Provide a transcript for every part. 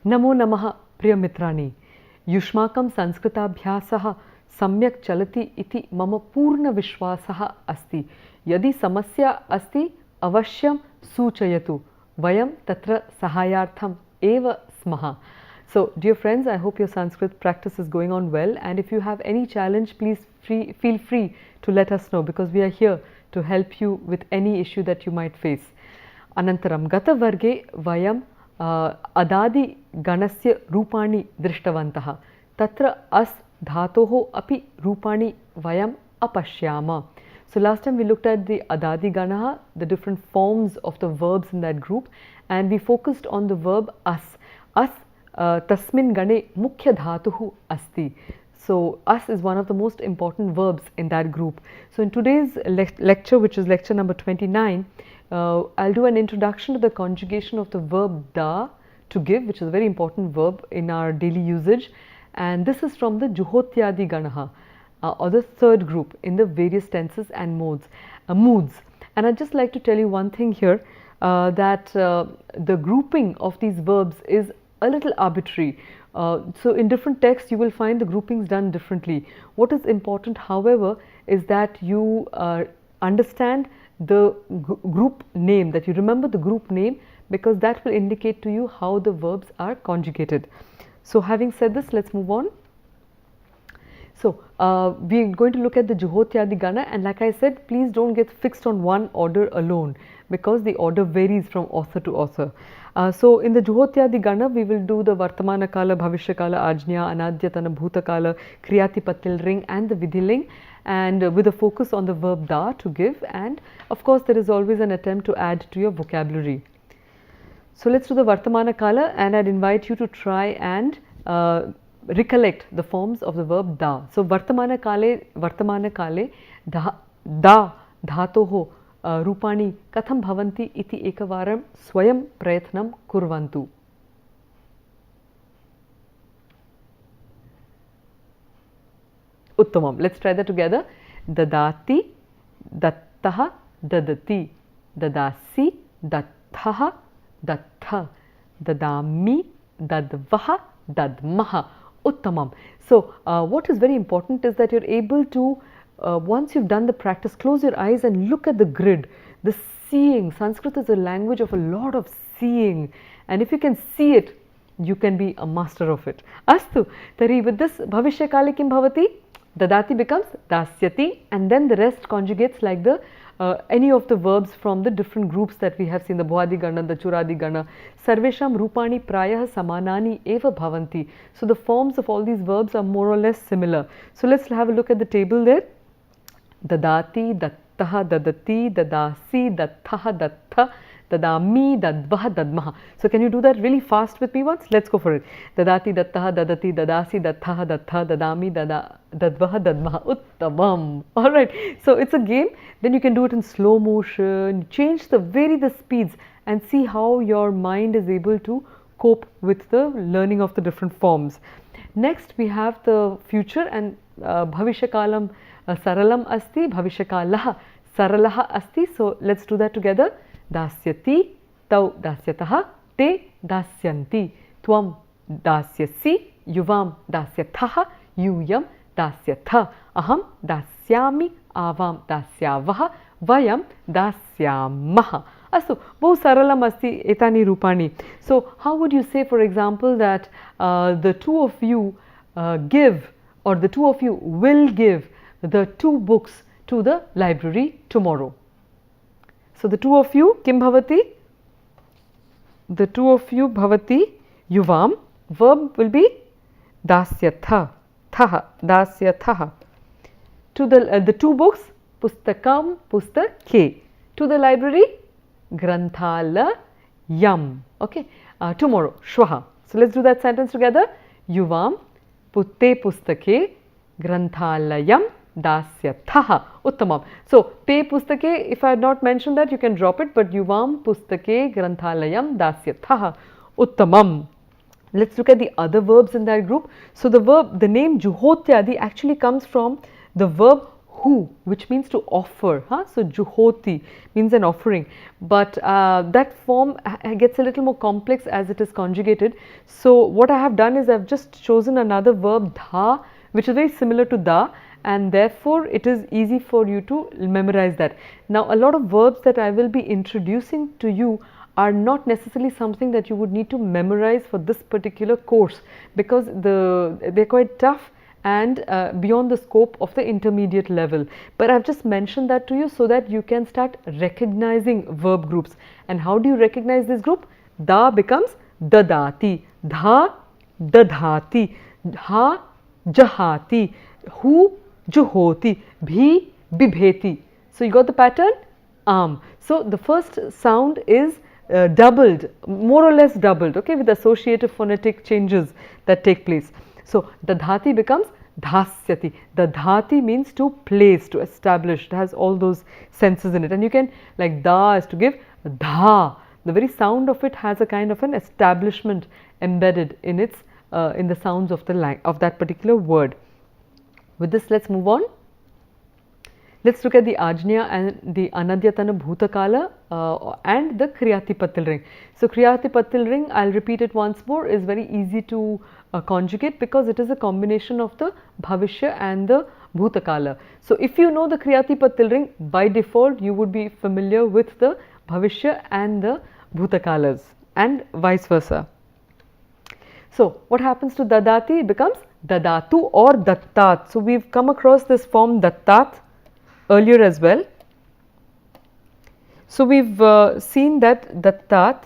नमो नमः प्रियमित्राणि, युष्माकं संस्कृताभ्यासः सम्यक् चलति इति मम पूर्णविश्वासः अस्ति। यदि समस्या अस्ति अवश्यं सूचयतु, वयं तत्र सहायार्थम् एव स्मः. So, dear friends, I hope your Sanskrit practice is going on well, and if you have any challenge, please feel free to let us know, because we are here to help you with any issue that you might face. Anantaram gatavarge vayam अदादिगणस्य रूपाणि दृष्टवन्तः. तत्र अस् धातोः अपि रूपाणि वयम् अपश्याम. So last time we looked at the adadiganaha, the different forms of the verbs in that group, and we focused on the verb as. As tasmin gane mukhya dhatuhu asti. So as is one of the most important verbs in that group. So in today's lecture, which is lecture number 29, I'll do an introduction to the conjugation of the verb da, to give, which is a very important verb in our daily usage, and this is from the Juhotyadi Ganaha, or the third group in the various tenses and moods. And I'd just like to tell you one thing here, that the grouping of these verbs is a little arbitrary. So in different texts you will find the groupings done differently. What is important, however, is that you understand the group name, that you remember the group name, because that will indicate to you how the verbs are conjugated. So having said this, let's move on. So we're going to look at the Juhotyadi Gana, and like I said, please don't get fixed on one order alone, because the order varies from author to author. So in the Juhotyadi Gana, we will do the Vartamana Kala, Bhavishya Kala, Ajnya, Anadyatana, Bhutakala, Kriyati ring and the Vidhiling, and with a focus on the verb da, to give, and of course there is always an attempt to add to your vocabulary. So let's do the Vartamana Kala, and I'd invite you to try and recollect the forms of the verb da. So Vartamana Kale da dhatoho रूपाणि कथं भवन्ति इति एकवारं स्वयं प्रयत्नं कुर्वन्तु. उत्तमं. Let's try that together. ददाति, दत्तः, ददति, ददासि, दत्तः, दत्थ, ददामि, दद्वः, दद्मः. Uttamam. So what is very important is that you're able to, once you've done the practice, close your eyes and look at the grid, the seeing. Sanskrit is a language of a lot of seeing, and if you can see it, you can be a master of it. Astu, tari with this bhavishya kale kim bhavati? Dadati becomes dasyati, and then the rest conjugates like the any of the verbs from the different groups that we have seen, the Bhuadi Gana, the Churadi Gana. Sarvesham rupani prayah samanani eva bhavanti. So the forms of all these verbs are more or less similar. So let's have a look at the table there. Dadati, dattaha, dadati, dadasi, dattha, dattha, dadami, dadvaha, dadmaha. So can you do that really fast with me once? Let's go for it. Dadati, dattaha, dadati, dadasi, dattha, dattha, dadami, dadvaha, dadmaha. Uttamam. Alright, so it's a game. Then you can do it in slow motion, vary the speeds, and see how your mind is able to cope with the learning of the different forms. Next we have the future, and bhavishya kalam saralam asti, bhavishya kalah saralah asti. So let's do that together. Dasyati, tau dasyatah, te dasyanti, tvam dasyasi, yuvam dasyatah, yuyam dasyatha, aham dasyami, avam dasyavah, vayam dasyamah. Astu, bohu saralam asti etani rupani. So how would you say, for example, that the two of you give, or the two of you will give the 2 books to the library tomorrow? So the two of you, kim bhavati? The two of you bhavati, yuvam. Verb will be dasyatha, thaha, dasyatha. To the 2 books, pustakam, pustake. To the library, granthalayam. Okay, tomorrow, shwaha. So let's do that sentence together. Yuvam putte pustake granthalayam dasyatha. Uttamam. So te pustake, if I had not mentioned that, you can drop it, but yuvam pustake granthalayam dasyatha. Uttamam. Let's look at the other verbs in that group. So the name Juhotyadi actually comes from the verb hu, which means to offer. So juhoti means an offering, but that form gets a little more complex as it is conjugated. So what I have done is I have just chosen another verb dha, which is very similar to da, and therefore it is easy for you to memorize that. Now a lot of verbs that I will be introducing to you are not necessarily something that you would need to memorize for this particular course, because they're quite tough and beyond the scope of the intermediate level. But I've just mentioned that to you so that you can start recognizing verb groups. And how do you recognize this group? Da becomes dadati, dha dadhati, ha jahati, hu juhoti, bhi bibheti. So you got the pattern? So the first sound is doubled, more or less doubled, okay, with associative phonetic changes that take place. So dadhati becomes dhasyati. Dadhati means to place, to establish. It has all those senses in it, and you can, like da is to give, dha. The very sound of it has a kind of an establishment embedded in its in the sounds of that particular word. With this, let's move on. Let's look at the Ajna and the Anadyatana Bhutakala and the Kriyati ring. So Kriyati ring, I'll repeat it once more, is very easy to conjugate because it is a combination of the Bhavishya and the Bhutakala. So if you know the Kriyati ring, by default you would be familiar with the Bhavishya and the Bhutakalas, and vice versa. So what happens to Dadati? It becomes Dadatu or Dattat. So we've come across this form Dattat earlier as well. So we've seen that Dattat,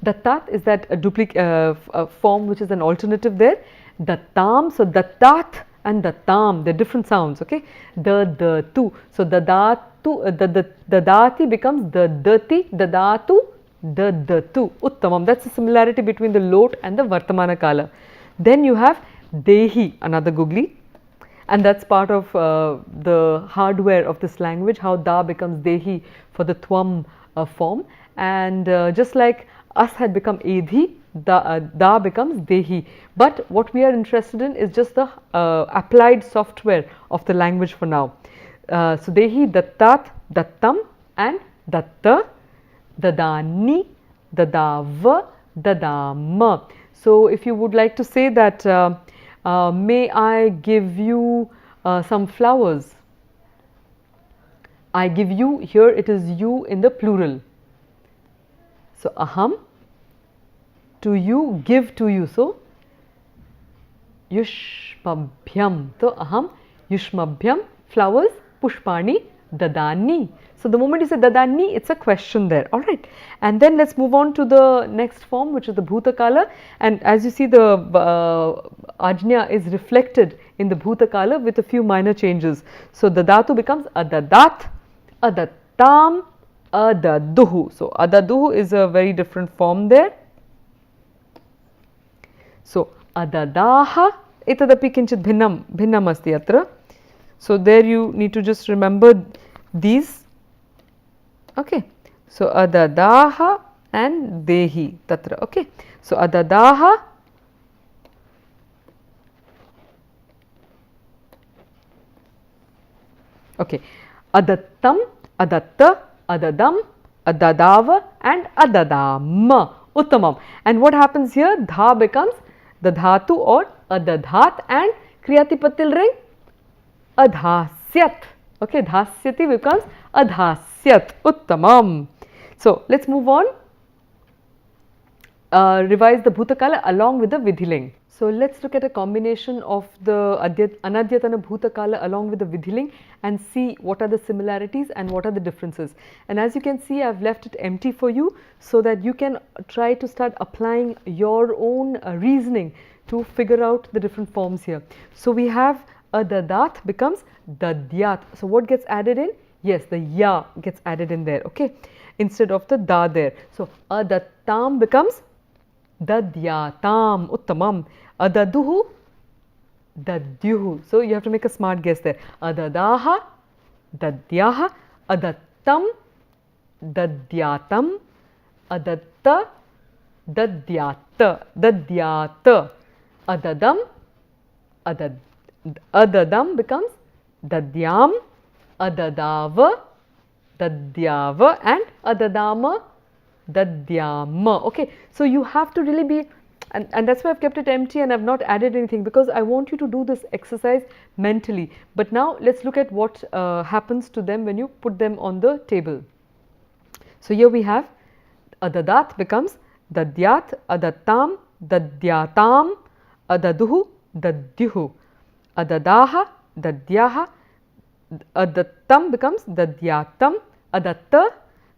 Dattat is that duplicate form which is an alternative there. Dattam, so Dattat and Dattam, they're different sounds, okay. The tu, so Dadatu, Dadati becomes Dadati, Dadatu, Dadatu, Uttamam. That's the similarity between the Lot and the Vartamana Kala. Then you have Dehi, another googly, and that's part of the hardware of this language, how da becomes Dehi for the Tvam form, and just like us had become Edhi, da becomes Dehi. But what we are interested in is just the applied software of the language for now. So Dehi, Dattat, Dattam and Datta, Dadani, Dadava, Dadama. So if you would like to say that may I give you some flowers, I give you, here it is you in the plural. So aham, to you, give to you. So yushmabhyam. So aham, yushmabhyam, flowers, pushpani, dadani. So the moment you say dadani, it's a question there, all right. And then let's move on to the next form, which is the Bhutakala. And as you see, the Ajna is reflected in the Bhutakala with a few minor changes. So the Dhatu becomes Adadat, Adattam, Adaduhu. So Adaduhu is a very different form there. So Adadaha, etadapi kinchit bhinnam asti atra. So there you need to just remember these. Okay, so adadaha and dehi tatra. Okay, so adadaha, okay, adattam, adatta, adadam, adadava and adadama. Uttamam. And what happens here? Dha becomes the dhatu or adadhat, and Kriyati ring adhasyat. Okay, dhasyati becomes adhasyat. Uttamam. So let's move on. Revise the Bhutakala along with the Vidhiling. So let's look at a combination of the Anadyatana Bhutakala along with the Vidhiling and see what are the similarities and what are the differences. And as you can see, I've left it empty for you so that you can try to start applying your own reasoning to figure out the different forms here. So we have Adadat becomes Dadyat. So what gets added in? Yes, the ya gets added in there, okay, instead of the da there. So Adattam becomes Dadyatam. Uttamam. Adaduhu, Dadyuhu. So you have to make a smart guess there. Adadaha, Dadyaha, Adattam, Dadyatam, Adatta, Dadyata, Dadyata, Adadam, Adadam becomes dadyam, adadava, dadyava, and adadama, dadyama. Okay, so you have to really be, and that's why I've kept it empty and I've not added anything, because I want you to do this exercise mentally. But now let's look at what happens to them when you put them on the table. So here we have adadat becomes dadyat, adattam, dadyatam, adaduhu, dadyuhu, adadaha, dadyaha, adattam becomes dadyatam, adatta,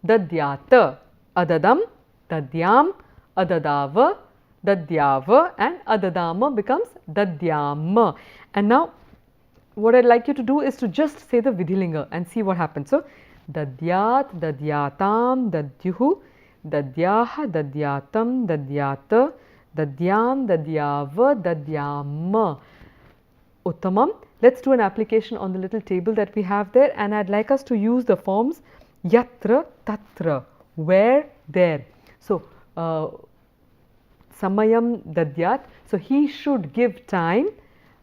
dadyata, adadam, dadyam, adadava, dadyava, and adadama becomes dadyama. And now what I'd like you to do is to just say the Vidhilinga and see what happens. So dadyat, dadyatam, dadyuhu, dadyaha, dadyatam, dadyata, dadyam, dadyava, dadyama. Uttamam. Let's do an application on the little table that we have there, and I'd like us to use the forms yatra, tatra, where, there. So samayam dadyat, so he should give time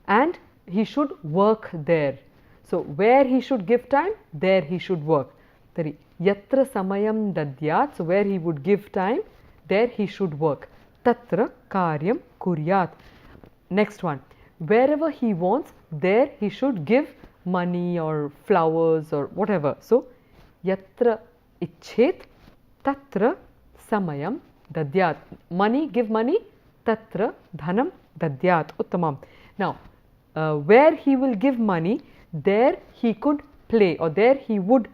and he should work there. So where he should give time, there he should work. Yatra samayam dadyat, so where he would give time, there he should work. Tatra karyam kuryat. Next one, wherever he wants, there he should give money or flowers or whatever. So yatra icchet, tatra samayam dadyat. Money, give money, tatra dhanam dadyat. Uttamam. Now where he will give money, there he could play, or there he would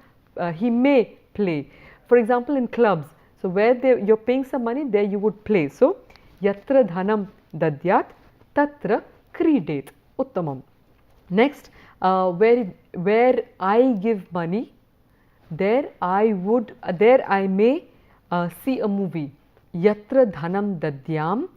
he may play. For example, in clubs, so where you're paying some money, there you would play. So yatra dhanam dadyat, tatra kridet. Uttamam. Next, where I give money, there I may see a movie. Yatra dhanam dadyam,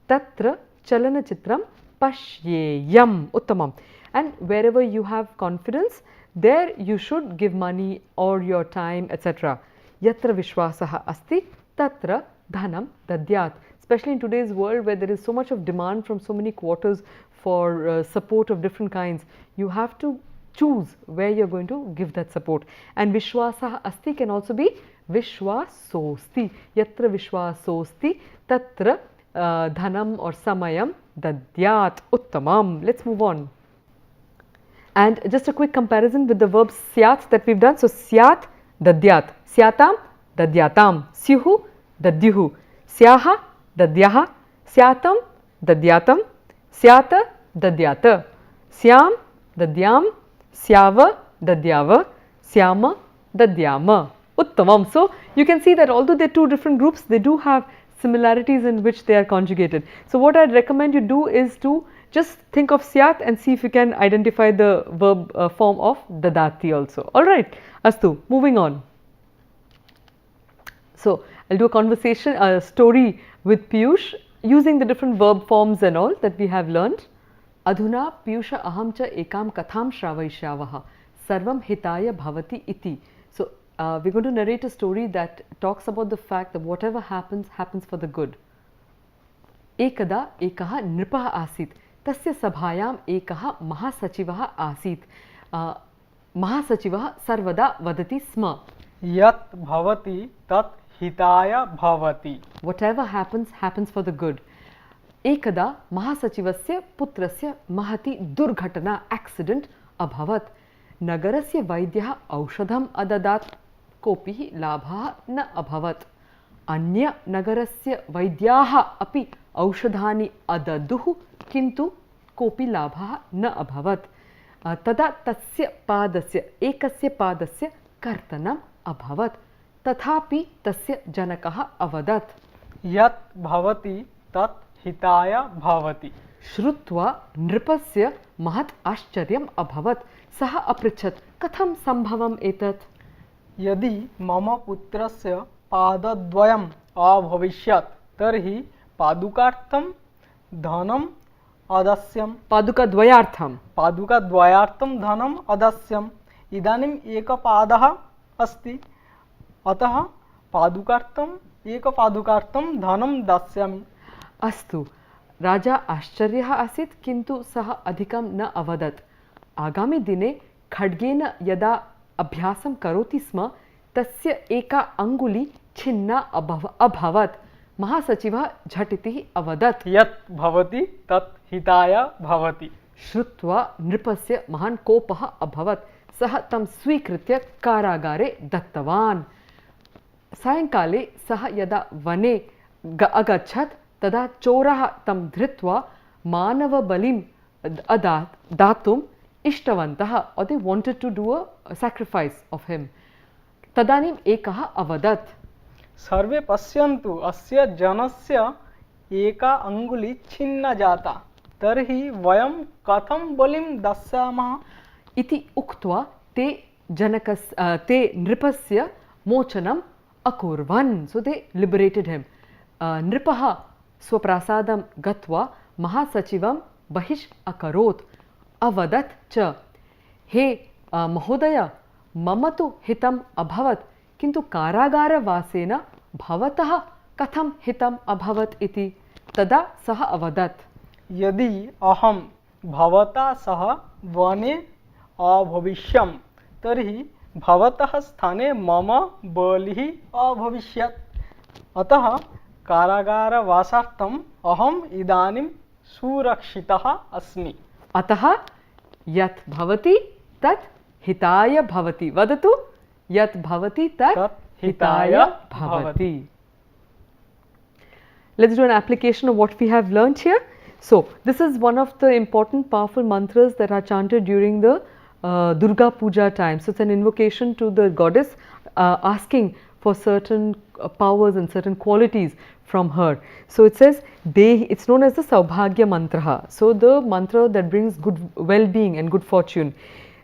tatra chalana chitram pashyeyam. Uttamam. And wherever you have confidence, there you should give money or your time, etc. Yatra vishwasaha asti, tatra dhanam dadyat. Especially in today's world where there is so much of demand from so many quarters for support of different kinds, you have to choose where you're going to give that support. And vishwasaha asti can also be vishwasosti. Yatra vishwasosti, tatra dhanam or samayam dadyat. Uttamam. Let's move on. And just a quick comparison with the verb syat that we've done. So syat, dadyat. Syatam, dadyatam. Syuhu, dadyuhu. Syaha, dadyaha. Syatam, dadyatam. Syata, dadyata. Syam, dadyam. Syava, dadyava. Syama, dadyama. Uttamam. So you can see that although they're two different groups, they do have similarities in which they are conjugated. So what I'd recommend you do is to just think of syat and see if you can identify the verb form of dadati also. Alright, astu, moving on. So I'll do a conversation, a story with Piyush using the different verb forms and all that we have learned. Adhuna Piyusha aham cha ekam katham shravayishyavaha sarvam hitaya bhavati iti. So we're going to narrate a story that talks about the fact that whatever happens, happens for the good. Ekada ekaha nripaha asit. Tasya sabhayam ekaha mahasachivah asit. Mahasachivah sarvada vadati sma. Yat bhavati tat hitaya bhavati. Whatever happens, happens for the good. Ekada mahasachivasya putrasya mahati durghatana accident abhavat. Nagarasya vaidyah aushadham adadat kopihi labha na abhavat. Anya nagarasya vaidyaha api aushadhani adaduhu किंतु कोपि लाभः न अभवत्. तदा तस्य पादस्य एकस्य पादस्य कर्तनम् अभवत्. तथापि तस्य जनकः अवदत् यत् भवति तत् हिताय भवति. श्रुत्वा नृपस्य महत् आश्चर्यम् अभवत्. सः अपृच्छत् कथं सम्भवम् एतत्. यदि मम पुत्रस्य पादद्वयम् अभविष्यत् तर्हि पादुकार्थं धनम् अदास्यम्. पादुकाद्वयार्थं धनम् अदास्यम्. इदानीम् एकपादः अस्ति, अतः एकपादुकार्थं धनं दास्यामि. अस्तु, राजा आश्चर्यः आसीत् किन्तु सः अधिकं न अवदत्। आगामि दिने खड्गेन यदा अभ्यासं करोति स्म तस्य एका अङ्गुली छिन्ना अभवत्। महासचिवः झटिति अवदत्, यत् भवति तत् हिताय भवति। श्रुत्वा नृपस्य महान् कोपः अभवत्। सः तं स्वीकृत्य कारागारे दत्तवान्। सायङ्काले सः यदा वने अगच्छत् तदा चोरः तं धृत्वा मानवबलिं दातुम् इष्टवन्तः, or they wanted to do a sacrifice of him. तदानीम् एकः अवदत्, सर्वे पश्यन्तु, अस्य जनस्य एका अङ्गुली छिन्ना जाता, तर्हि वयं कथं बलिं दास्यामः इति उक्त्वा ते नृपस्य मोचनम् अकुर्वन्. So they liberated him. नृपः स्वप्रासादं गत्वा महासचिवं बहिष् अकरोत्। अवदत् च, हे महोदय, मम तु हितम् अभवत्, किन्तु कारागारवासेन भवतः कथं हितम् अभवत् इति। तदा सः अवदत्, यदि अहं भवता सह वने अभविष्यं तर्हि भवतः स्थाने मम बलिः अभविष्यत्। अतः कारागारवासार्थम् अहम् इदानीं सुरक्षितः अस्मि। अतः यत् भवति तत् हिताय भवति। वदतु, यत् भवति तत् हिताय भवति. Let's do an application of what we have learnt here. So, this is one of the important powerful mantras that are chanted during the Durga Puja time. So, it's an invocation to the goddess asking for certain powers and certain qualities from her. So, it says, it's known as the Saubhagya mantra. So, the mantra that brings good well-being and good fortune.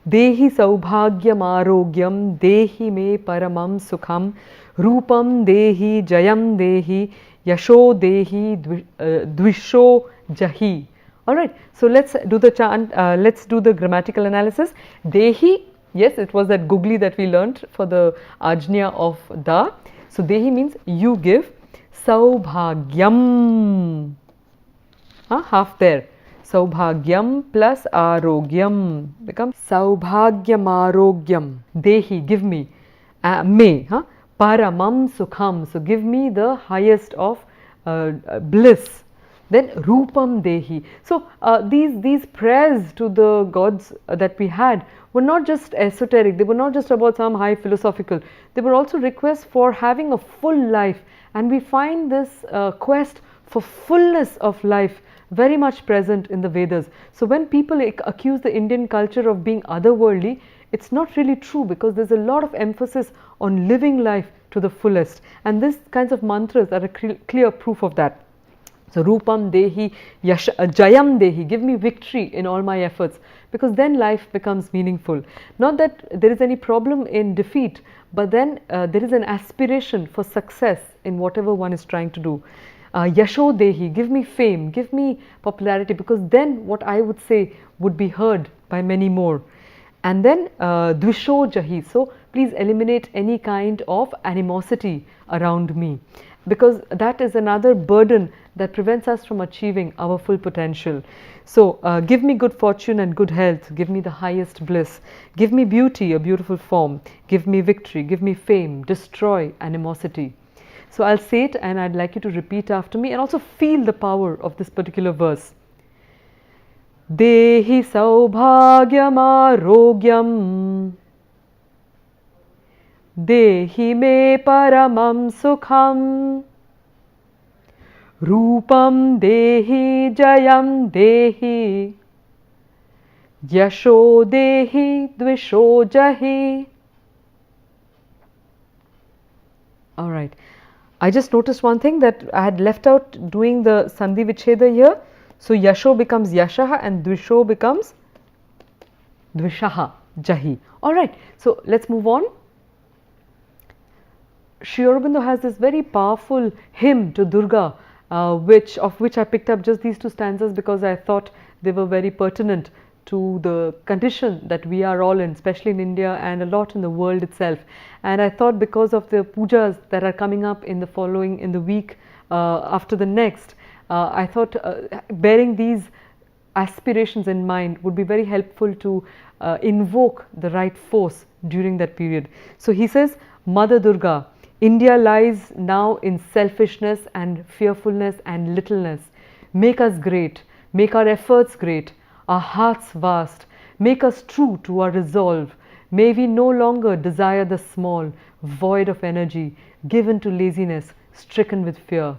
Dehi saubhagyam arogyam, dehi me paramam sukham, rupam dehi jayam dehi, yasho dehi dvisho jahi. Alright, so let's do the chant, let's do the grammatical analysis. Dehi, yes, it was that googly that we learnt for the ajna of da. So, dehi means you give. Saubhagyam, half there. Saubhagyam plus arogyam becomes Saubhagyam arogyam. Dehi, give me. Me, paramam sukham, so give me the highest of bliss. Then rupam dehi. So these prayers to the gods that we had were not just esoteric, they were not just about some high philosophical, they were also requests for having a full life. And we find this quest for fullness of life very much present in the Vedas. So when people accuse the Indian culture of being otherworldly, it's not really true, because there's a lot of emphasis on living life to the fullest. And these kinds of mantras are a clear proof of that. So Rupam Dehi, Jayam Dehi, give me victory in all my efforts, because then life becomes meaningful. Not that there is any problem in defeat, but then there is an aspiration for success in whatever one is trying to do. Yasho Dehi, give me fame, give me popularity, because then what I would say would be heard by many more. And then Dvisho Jahi, so please eliminate any kind of animosity around me, because that is another burden that prevents us from achieving our full potential. So give me good fortune and good health, give me the highest bliss, give me beauty, a beautiful form, give me victory, give me fame, destroy animosity. So I'll say it and I'd like you to repeat after me and also feel the power of this particular verse. Dehi saubhagyam arogyam, dehi me paramam sukham, rupam dehi jayam dehi, yasho dehi dvisho jahi. All right. I just noticed one thing, that I had left out doing the Sandhi Vicheda here. So Yasho becomes Yashaha and Dvisho becomes Dvishaha, Jahi. Alright, so let's move on. Sri Aurobindo has this very powerful hymn to Durga, of which I picked up just these two stanzas because I thought they were very pertinent to the condition that we are all in, especially in India and a lot in the world itself. And I thought, because of the pujas that are coming up in the week after the next, I thought bearing these aspirations in mind would be very helpful to invoke the right force during that period. So he says, Mother Durga, India lies now in selfishness and fearfulness and littleness. Make us great, make our efforts great, our hearts vast, make us true to our resolve. May we no longer desire the small, void of energy, given to laziness, stricken with fear.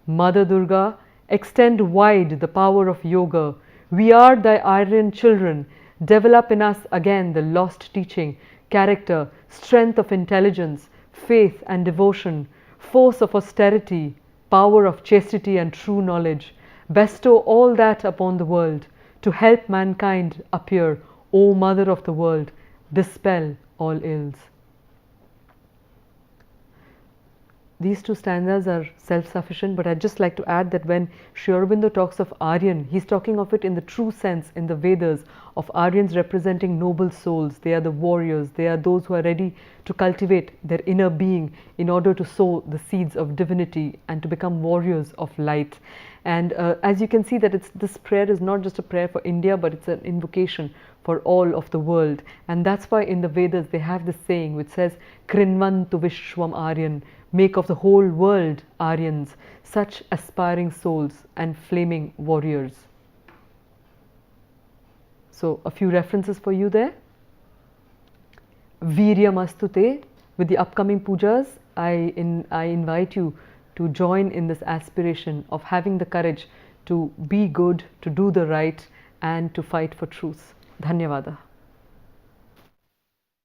Mother Durga, extend wide the power of yoga. We are thy Aryan children. Develop in us again the lost teaching, character, strength of intelligence, faith and devotion, force of austerity, power of chastity and true knowledge. Bestow all that upon the world to help mankind appear, O Mother of the world, dispel all ills. These two stanzas are self-sufficient, but I'd just like to add that when Sri Aurobindo talks of Aryan, he's talking of it in the true sense in the Vedas, of Aryans representing noble souls. They are the warriors, they are those who are ready to cultivate their inner being in order to sow the seeds of divinity and to become warriors of light. And as you can see that this prayer is not just a prayer for India, but it's an invocation for all of the world. And that's why in the Vedas they have this saying which says, Krinvantu Vishwam Aryan, make of the whole world Aryans, such aspiring souls and flaming warriors. So a few references for you there. Viryamastute. With the upcoming pujas, I invite you to join in this aspiration of having the courage to be good, to do the right, and to fight for truth. Dhanyavada.